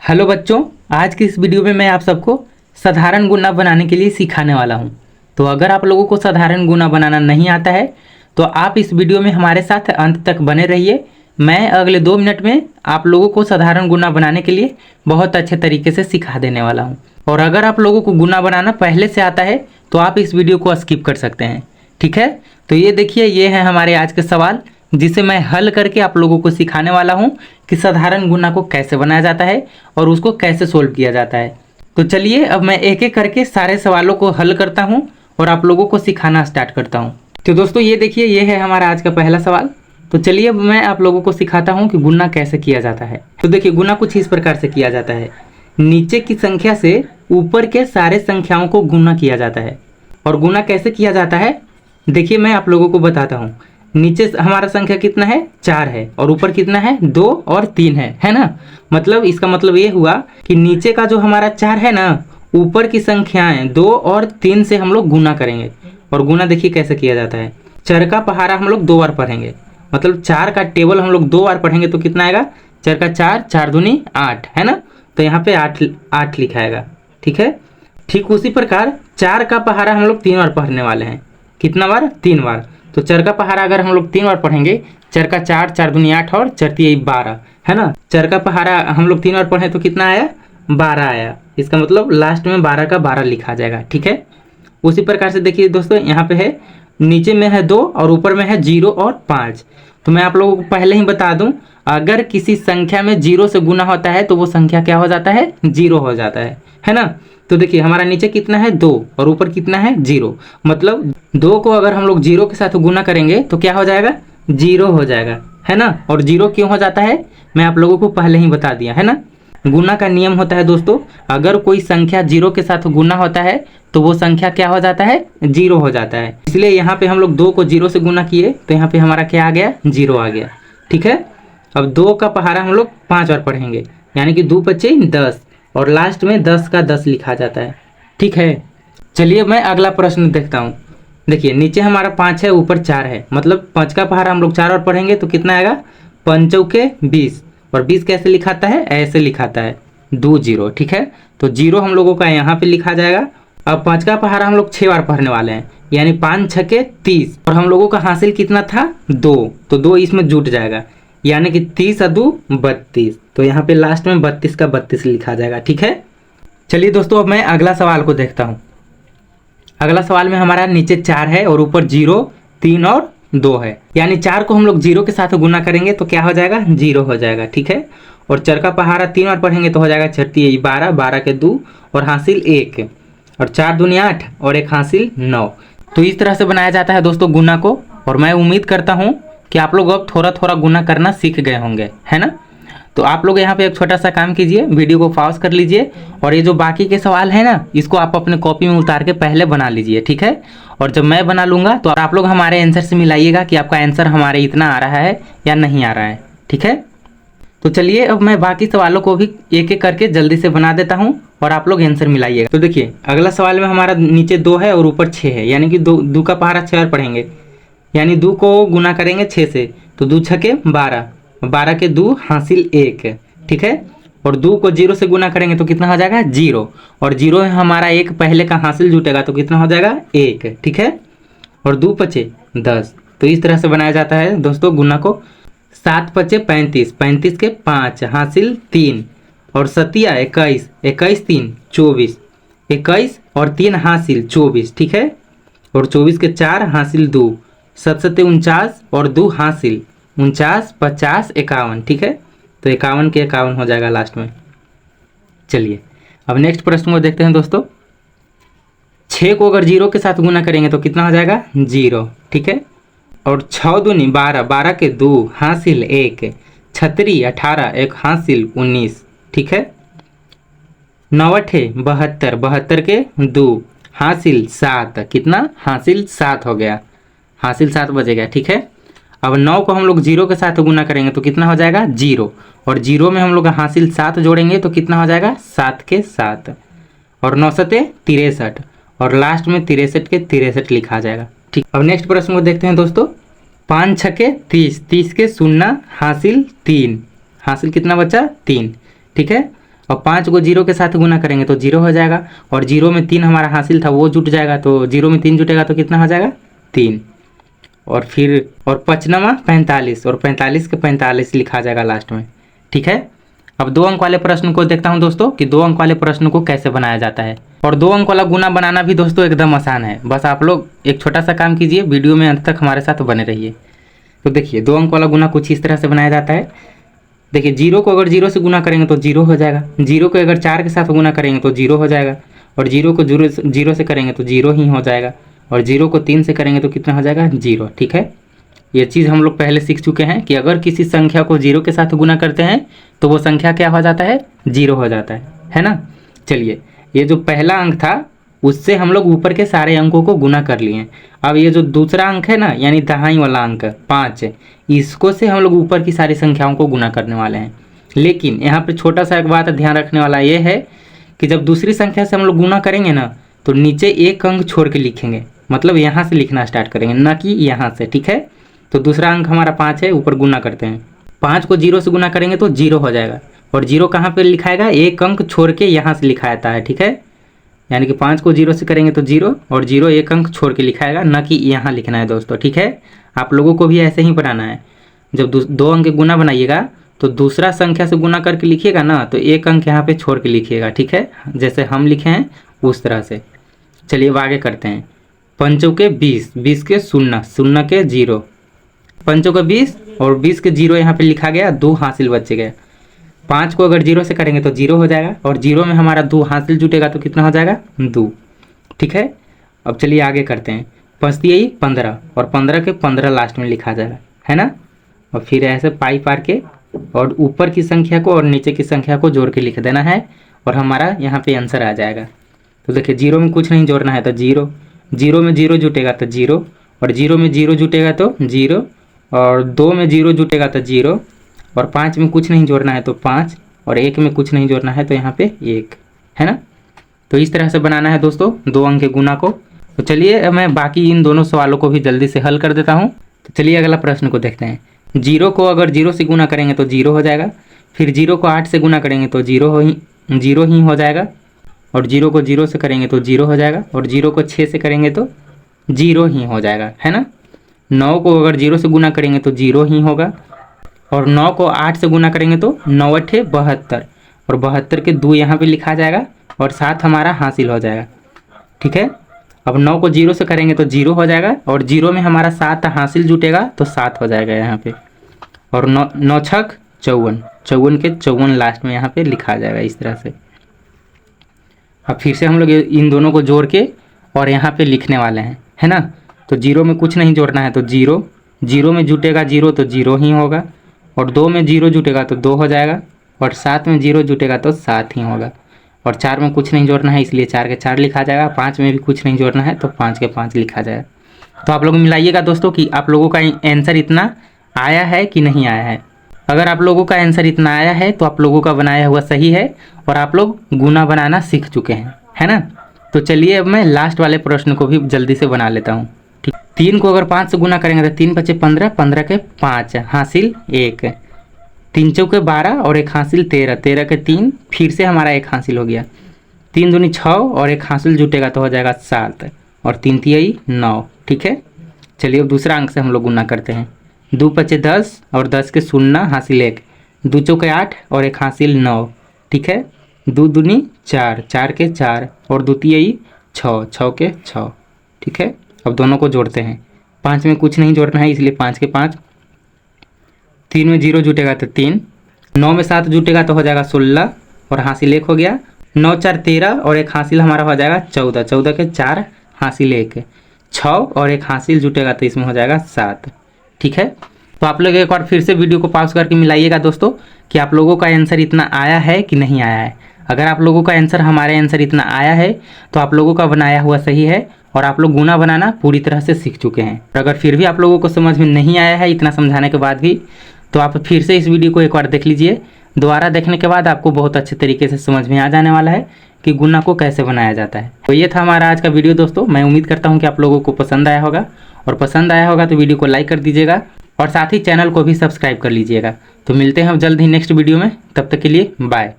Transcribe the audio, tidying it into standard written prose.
Hello बच्चों, आज की इस वीडियो में मैं आप सबको साधारण गुना बनाने के लिए सिखाने वाला हूं। तो अगर आप लोगों को साधारण गुना बनाना नहीं आता है तो आप इस वीडियो में हमारे साथ अंत तक बने रहिए। मैं अगले 2 मिनट में आप लोगों को साधारण गुना बनाने के लिए बहुत अच्छे तरीके से सिखा देने वाला हूँ। और अगर आप लोगों को गुना बनाना पहले से आता है तो आप इस वीडियो को स्किप कर सकते हैं, ठीक है। तो ये देखिए, ये है हमारे आज के सवाल जिसे मैं हल करके आप लोगों को सिखाने वाला हूं कि साधारण गुना को कैसे बनाया जाता है और उसको कैसे सोल्व किया जाता है। तो चलिए अब मैं एक एक करके सारे सवालों को हल करता हूं और आप लोगों को सिखाना स्टार्ट करता हूं। तो दोस्तों ये देखिए, ये है हमारा आज का पहला सवाल। तो चलिए अब मैं आप लोगों को सिखाता हूँ कि गुना कैसे किया जाता है। तो देखिए, गुना कुछ इस प्रकार से किया जाता है। नीचे की संख्या से ऊपर के सारे संख्याओं को गुना किया जाता है। और गुना कैसे किया जाता है देखिए, मैं आप लोगों को बताता हूँ। नीचे हमारा संख्या कितना है, 4 है, और ऊपर कितना है, 2 और 3 है ना। मतलब इसका मतलब ये हुआ कि नीचे का जो हमारा 4 है ना, ऊपर की संख्याएं 2 और 3 से हम लोग गुना करेंगे। और गुना देखिए कैसे किया जाता है। चर का पहाड़ा हम लोग 2 बार पढ़ेंगे, मतलब 4 का टेबल हम लोग 2 बार पढ़ेंगे तो कितना आएगा, 4 का 4, 4 दूनी 8 है ना। तो यहाँ पे 8 लिखा आएगा, ठीक है। ठीक उसी प्रकार 4 का पहाड़ा हम लोग 3 बार पढ़ने वाले हैं। कितना बार, 3 बार। तो चर का पहाड़ा अगर हम लोग 3 बार पढ़ेंगे, चर का 4, 4 दूनी 8 और चर 3 12 है ना। चर का पहाड़ा हम लोग 3 बार पढ़े तो कितना आया, 12 आया। इसका मतलब लास्ट में 12 का 12 लिखा जाएगा, ठीक है। उसी प्रकार से देखिए दोस्तों, यहाँ पे है, नीचे में है 2 और ऊपर में है 0 और 5। तो मैं आप लोगों को पहले ही बता दूं, अगर किसी संख्या में 0 से गुना होता है तो वो संख्या क्या हो जाता है, 0 हो जाता है ना। तो देखिए हमारा नीचे कितना है, 2 और ऊपर कितना है, 0। मतलब 2 को अगर हम लोग 0 के साथ गुना करेंगे तो क्या हो जाएगा, 0 हो जाएगा, है ना। और 0 क्यों हो जाता है मैं आप लोगों को पहले ही बता दिया है ना। गुना का नियम होता है दोस्तों, अगर कोई संख्या 0 के साथ गुना होता है तो वो संख्या क्या हो जाता है, 0 हो जाता है। इसलिए यहाँ पे हम लोग 2 को 0 से गुना किए तो यहाँ पे हमारा क्या आ गया, 0 आ गया, ठीक है। अब 2 का पहाड़ा हम लोग 5 बार पढ़ेंगे, यानी कि 2 पचे 10 और लास्ट में 10 का 10 लिखा जाता है, ठीक है। चलिए मैं अगला प्रश्न देखता हूँ। देखिए नीचे हमारा 5 है, ऊपर 4 है, मतलब 5 का पहाड़ा हम लोग 4 बार पढ़ेंगे तो कितना आएगा, 5 चौके 20। और 20 कैसे लिखाता है, ऐसे लिखाता है, 2 0, ठीक है। तो 0 हम लोगों का यहाँ पे लिखा जाएगा। अब 5 का पहाड़ा हम लोग 6 बार पढ़ने वाले हैं, यानी 5 छके 30। और हम लोगों का हासिल कितना था, 2, तो 2 इसमें जुट जाएगा, यानी कि 30 और 2 32। तो यहाँ पे लास्ट में 32 का 32 लिखा जाएगा, ठीक है। चलिए दोस्तों अब मैं अगला सवाल को देखता हूँ। अगला सवाल में हमारा नीचे 4 है और ऊपर 0, 3 और 2 है, यानी 4 को हम लोग 0 के साथ गुना करेंगे तो क्या हो जाएगा, 0 हो जाएगा, ठीक है। और चर का पहाड़ा 3 बार पढ़ेंगे तो हो जाएगा 6 12, 12 के 2 और हासिल 1, और 4 दूनी 8 और 1 हासिल 9। तो इस तरह से बनाया जाता है दोस्तों गुना को। और मैं उम्मीद करता हूँ कि आप लोग अब थोड़ा थोड़ा गुना करना सीख गए होंगे, है ना। तो आप लोग यहाँ पे एक छोटा सा काम कीजिए, वीडियो को पॉज कर लीजिए और ये जो बाकी के सवाल है ना, इसको आप अपने कॉपी में उतार के पहले बना लीजिए, ठीक है। और जब मैं बना लूँगा तो आप लोग हमारे आंसर से मिलाइएगा कि आपका आंसर हमारे इतना आ रहा है या नहीं आ रहा है, ठीक है। तो चलिए अब मैं बाकी सवालों को भी एक एक करके जल्दी से बना देता हूँ और आप लोग आंसर मिलाइएगा। तो देखिए अगला सवाल में हमारा नीचे 2 है और ऊपर 6 है, यानी कि 2 का पहाड़ा 6 बार पढ़ेंगे, यानी 2 को गुना करेंगे 6 से, तो 2 छके 12, 12 के 2 हासिल 1, ठीक है। और 2 को 0 से गुना करेंगे तो कितना हो जाएगा, 0। और 0 हमारा 1 पहले का हासिल जुटेगा तो कितना हो जाएगा, 1, ठीक है। और 2 पचे 10। तो इस तरह से बनाया जाता है दोस्तों गुना को। 7 पचे 35, 35 के 5 हासिल 3, और 7 21, 21 3 24, 21 और 3 हासिल 24, ठीक है। और 24 के 4 हासिल 2, 7 7 49 और 2 हासिल 49, 50 51, ठीक है। तो 51 के 51 हो जाएगा लास्ट में। चलिए अब नेक्स्ट प्रश्न को देखते हैं दोस्तों। 6 को अगर 0 के साथ गुना करेंगे तो कितना हो जाएगा, 0, ठीक है। और 6 दूनी 12, 12 के 2 हासिल 1, 36 18, 1 हासिल 19, ठीक है। 9 अठे 72, 72 के 2 हासिल 7, कितना हासिल 7 हो गया, हासिल 7 बचेगा, ठीक है। अब 9 को हम लोग 0 के साथ गुना करेंगे तो कितना हो जाएगा, 0। और 0 में हम लोग हासिल 7 जोड़ेंगे तो कितना हो जाएगा, 7 के 7। और 9 सते 63 और लास्ट में 63 के 63 लिखा जाएगा, ठीक। अब नेक्स्ट प्रश्न को देखते हैं दोस्तों। 5 छके 30, 30 के 0 हासिल 3, हासिल कितना बचा, 3, ठीक है। और 5 को 0 के साथ गुना करेंगे तो 0 हो जाएगा, और 0 में 3 हमारा हासिल था वो जुट जाएगा, तो 0 में 3 जुटेगा तो कितना हो जाएगा 3। और फिर और 5 45, और 45 के 45 लिखा जाएगा लास्ट में। ठीक है, अब 2 अंक वाले प्रश्न को देखता हूं दोस्तों कि 2 अंक वाले प्रश्न को कैसे बनाया जाता है। और 2 अंक वाला गुना बनाना भी दोस्तों एकदम आसान है, बस आप लोग एक छोटा सा काम कीजिए, वीडियो में अंत तक हमारे साथ बने रहिए। तो देखिए 2 अंक वाला गुना कुछ इस तरह से बनाया जाता है। देखिए 0 को अगर 0 से गुना करेंगे तो 0 हो जाएगा, 0 को अगर 4 के साथ गुना करेंगे तो 0 हो जाएगा, और 0 को 0 से करेंगे तो 0 ही हो जाएगा, और 0 को 3 से करेंगे तो कितना हो जाएगा 0। ठीक है, ये चीज़ हम लोग पहले सीख चुके हैं कि अगर किसी संख्या को 0 के साथ गुना करते हैं तो वो संख्या क्या हो जाता है 0 हो जाता है ना। चलिए ये जो पहला अंक था उससे हम लोग ऊपर के सारे अंकों को गुना कर लिए। अब ये जो दूसरा अंक है ना, यानी दहाई वाला अंक 5, इसको से हम लोग ऊपर की सारी संख्याओं को गुना करने वाले हैं। लेकिन यहाँ पे छोटा सा एक बात ध्यान रखने वाला ये है कि जब दूसरी संख्या से हम लोग गुना करेंगे ना तो नीचे एक अंक छोड़ के लिखेंगे, मतलब यहाँ से लिखना स्टार्ट करेंगे, ना कि यहाँ से। ठीक है, तो दूसरा अंक हमारा 5 है, ऊपर गुना करते हैं। 5 को 0 से गुना करेंगे तो 0 हो जाएगा, और 0 कहाँ पे लिखाएगा, एक अंक छोड़ के यहाँ से लिखा जाता है। ठीक है, यानी कि 5 को 0 से करेंगे तो 0, और 0 एक अंक छोड़ के लिखाएगा, ना कि यहाँ लिखना है दोस्तों। ठीक है, आप लोगों को भी ऐसे ही बनाना है। जब 2 अंक के गुना बनाइएगा तो दूसरा संख्या से गुना करके लिखिएगा ना तो एक अंक यहाँ पे छोड़ के लिखिएगा। ठीक है, जैसे हम लिखे हैं उस तरह से। चलिए अब आगे करते हैं। 5 के 20, 20 के 0, 0 के 0, 5 का 20 और 20 के 0 यहाँ पे लिखा गया, 2 हासिल बच गया। 5 को अगर 0 से करेंगे तो 0 हो जाएगा, और 0 में हमारा 2 हासिल जुटेगा तो कितना हो जाएगा 2। ठीक है, अब चलिए आगे करते हैं। 5 यही 15, और 15 के 15 लास्ट में लिखा जाएगा, है ना। और फिर ऐसे पाई पार के और ऊपर की संख्या को और नीचे की संख्या को जोड़ के लिख देना है, और हमारा यहाँ पे आंसर आ जाएगा। तो देखिए 0 में कुछ नहीं जोड़ना है तो 0, 0 में 0 जुटेगा तो 0, और 0 में 0 जुटेगा तो 0, और 2 में 0 जुटेगा तो 0, और 5 में कुछ नहीं जोड़ना है तो 5, और 1 में कुछ नहीं जोड़ना है तो यहाँ पे 1, है ना। तो इस तरह से बनाना है दोस्तों 2 अंक के गुना को। तो चलिए मैं बाकी इन दोनों सवालों को भी जल्दी से हल कर देता हूँ। तो चलिए अगला प्रश्न को देखते हैं। 0 को अगर 0 से गुना करेंगे तो 0 हो जाएगा, फिर 0 को 8 से गुना करेंगे तो 0 ही हो जाएगा, और 0 को 0 से करेंगे तो 0 हो जाएगा, और 0 को 6 से करेंगे तो 0 ही हो जाएगा, है ना। 9 को अगर 0 से गुना करेंगे तो 0 ही होगा, और 9 को 8 से गुना करेंगे तो 9 8 72, और 72 के 2 यहाँ पे लिखा जाएगा, और 7 हमारा हासिल हो जाएगा। ठीक है, अब 9 को 0 से करेंगे तो 0 हो जाएगा, और 0 में हमारा 7 हासिल जुटेगा तो 7 हो जाएगा यहाँ पे, और 9 छक 54, 54 के 54 लास्ट में यहाँ पे लिखा जाएगा इस तरह से। अब फिर से हम लोग इन दोनों को जोड़ के और यहाँ पे लिखने वाले हैं, है ना। तो 0 में कुछ नहीं जोड़ना है तो 0, 0 में जुटेगा 0 तो 0 ही होगा, और 2 में 0 जुटेगा तो 2 हो जाएगा, और 7 में 0 जुटेगा तो 7 ही होगा, और 4 में कुछ नहीं जोड़ना है इसलिए 4 के 4 लिखा जाएगा, 5 में भी कुछ नहीं जोड़ना है तो 5 के 5 लिखा जाएगा। तो आप लोग मिलाइएगा दोस्तों कि आप लोगों का आंसर इतना आया है कि नहीं आया है। अगर आप लोगों का आंसर इतना आया है तो आप लोगों का बनाया हुआ सही है, और आप लोग गुना बनाना सीख चुके हैं, है ना। तो चलिए अब मैं लास्ट वाले प्रश्न को भी जल्दी से बना लेता हूँ। ठीक, 3 को अगर 5 से गुना करेंगे तो 3 बचे 15, 15 के 5 हासिल 1, 3 चौके 12 और 1 हासिल 13, 13 के 3 फिर से हमारा 1 हासिल हो गया, 3 दूनी 6 और 1 हासिल जुटेगा तो हो जाएगा 7, और 3 तिहाई 9। ठीक है, चलिए अब दूसरा अंक से हम लोग गुना करते हैं। 2 बचे 10 और 10 के 0 हासिल 1, 2 चौके 8 और 1 हासिल 9। ठीक है, 2 दूनी 4, 4 के 4 और 2 तिहाई 6, 6 के 6। ठीक है, अब दोनों को जोड़ते हैं। 5 में कुछ नहीं जोड़ना है इसलिए 5 के 5, 3 में 0 जुटेगा तो 3, 9 में 7 जुटेगा तो हो जाएगा 16, और हासिल 1 हो गया, 9 4 13 और 1 हासिल हमारा हो जाएगा 14, 14 के 4 हासिल 1, 6 और 1 हासिल जुटेगा तो इसमें हो जाएगा 7। ठीक है, तो आप लोग एक बार फिर से वीडियो को पॉज करके मिलाइएगा दोस्तों कि आप लोगों का आंसर इतना आया है कि नहीं आया है। अगर आप लोगों का आंसर हमारे आंसर इतना आया है तो आप लोगों का बनाया हुआ सही है, और आप लोग गुना बनाना पूरी तरह से सीख चुके हैं। और अगर फिर भी आप लोगों को समझ में नहीं आया है इतना समझाने के बाद भी, तो आप फिर से इस वीडियो को एक बार देख लीजिए। दोबारा देखने के बाद आपको बहुत अच्छे तरीके से समझ में आ जाने वाला है कि गुना को कैसे बनाया जाता है। तो ये था हमारा आज का वीडियो दोस्तों। मैं उम्मीद करता हूँ कि आप लोगों को पसंद आया होगा, और पसंद आया होगा तो वीडियो को लाइक कर दीजिएगा, और साथ ही चैनल को भी सब्सक्राइब कर लीजिएगा। तो मिलते हैं हम जल्द ही नेक्स्ट वीडियो में, तब तक के लिए बाय।